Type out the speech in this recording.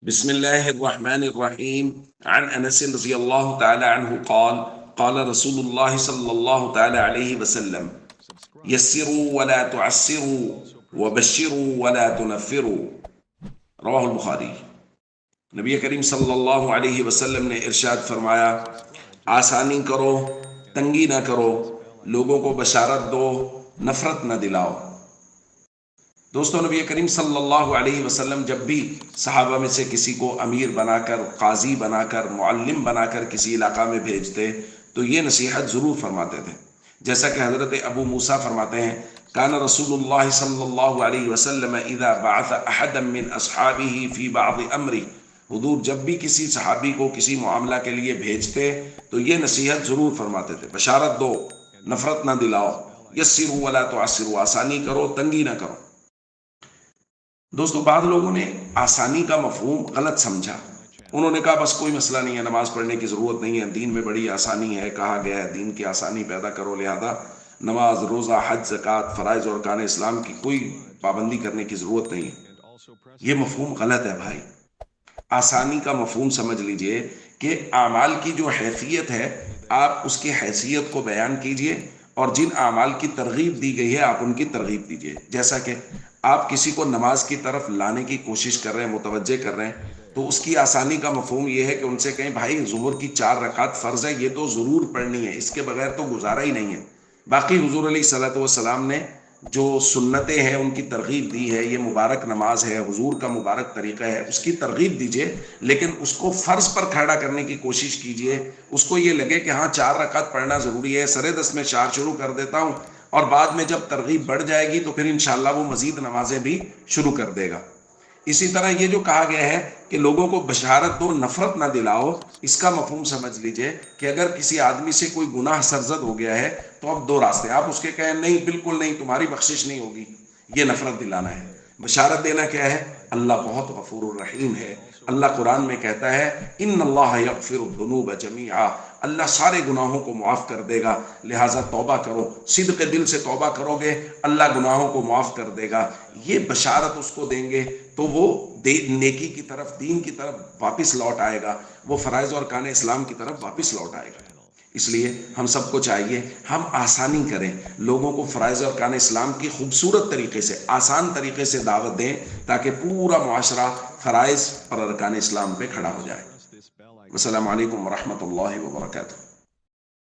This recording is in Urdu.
بسم الله الرحمن الرحيم. عن أنس رضي الله تعالى عنه قال قال رسول الله صلى الله تعالى عليه وسلم: يسروا ولا تعسروا وبشروا ولا تنفروا. رواہ البخاری۔ نبی کریم صلی اللہ علیہ وسلم نے ارشاد فرمایا، آسانی کرو، تنگی نہ کرو، لوگوں کو بشارت دو، نفرت نہ دلاؤ۔ دوستو، نبی کریم صلی اللہ علیہ وسلم جب بھی صحابہ میں سے کسی کو امیر بنا کر، قاضی بنا کر، معلم بنا کر کسی علاقہ میں بھیجتے تو یہ نصیحت ضرور فرماتے تھے، جیسا کہ حضرت ابو موسیٰ فرماتے ہیں، کان رسول اللہ صلی اللہ علیہ وسلم اذا بعث احدا من اصحابہ فی بعض امری، حضور جب بھی کسی صحابی کو کسی معاملہ کے لیے بھیجتے تو یہ نصیحت ضرور فرماتے تھے، بشارت دو، نفرت نہ دلاؤ، یسروا ولا تعسروا، آسانی کرو، تنگی نہ کرو۔ دوستو، بعض لوگوں نے آسانی کا مفہوم غلط سمجھا، انہوں نے کہا بس کوئی مسئلہ نہیں ہے، نماز پڑھنے کی ضرورت نہیں ہے، دین میں بڑی آسانی ہے، کہا گیا ہے دین کی آسانی پیدا کرو، لہذا نماز، روزہ، حج، زکوٰۃ، فرائض اور ارکان اسلام کی کوئی پابندی کرنے کی ضرورت نہیں ہے۔ یہ مفہوم غلط ہے بھائی۔ آسانی کا مفہوم سمجھ لیجئے کہ اعمال کی جو حیثیت ہے، آپ اس کی حیثیت کو بیان کیجئے، اور جن اعمال کی ترغیب دی گئی ہے آپ ان کی ترغیب دیجئے۔ جیسا کہ آپ کسی کو نماز کی طرف لانے کی کوشش کر رہے ہیں، متوجہ کر رہے ہیں، تو اس کی آسانی کا مفہوم یہ ہے کہ ان سے کہیں بھائی ظہر کی 4 رکعت فرض ہے، یہ تو ضرور پڑھنی ہے، اس کے بغیر تو گزارا ہی نہیں ہے۔ باقی حضور علیہ الصلوۃ والسلام نے جو سنتیں ہیں ان کی ترغیب دی ہے، یہ مبارک نماز ہے، حضور کا مبارک طریقہ ہے، اس کی ترغیب دیجئے، لیکن اس کو فرض پر کھڑا کرنے کی کوشش کیجئے۔ اس کو یہ لگے کہ ہاں 4 رکعت پڑھنا ضروری ہے، سرے 10 میں 4 شروع کر دیتا ہوں، اور بعد میں جب ترغیب بڑھ جائے گی تو پھر انشاءاللہ وہ مزید نمازیں بھی شروع کر دے گا۔ اسی طرح یہ جو کہا گیا ہے کہ لوگوں کو بشارت دو، نفرت نہ دلاؤ، اس کا مفہوم سمجھ لیجئے کہ اگر کسی آدمی سے کوئی گناہ سرزد ہو گیا ہے تو اب 2 راستے، آپ اس کے کہیں نہیں بالکل نہیں، تمہاری بخشش نہیں ہوگی، یہ نفرت دلانا ہے۔ بشارت دینا کیا ہے؟ اللہ بہت غفور الرحیم ہے۔ اللہ قرآن میں کہتا ہے ان اللہ یغفر الذنوب جمیعا، اللہ سارے گناہوں کو معاف کر دے گا، لہٰذا توبہ کرو، صدق دل سے توبہ کرو گے اللہ گناہوں کو معاف کر دے گا۔ یہ بشارت اس کو دیں گے تو وہ نیکی کی طرف، دین کی طرف واپس لوٹ آئے گا، وہ فرائض اور ارکان اسلام کی طرف واپس لوٹ آئے گا۔ اس لیے ہم سب کو چاہیے ہم آسانی کریں، لوگوں کو فرائض اور ارکان اسلام کی خوبصورت طریقے سے، آسان طریقے سے دعوت دیں، تاکہ پورا معاشرہ فرائض اور ارکان اسلام پہ کھڑا ہو جائے۔ السلام علیکم ورحمۃ اللہ وبرکاتہ۔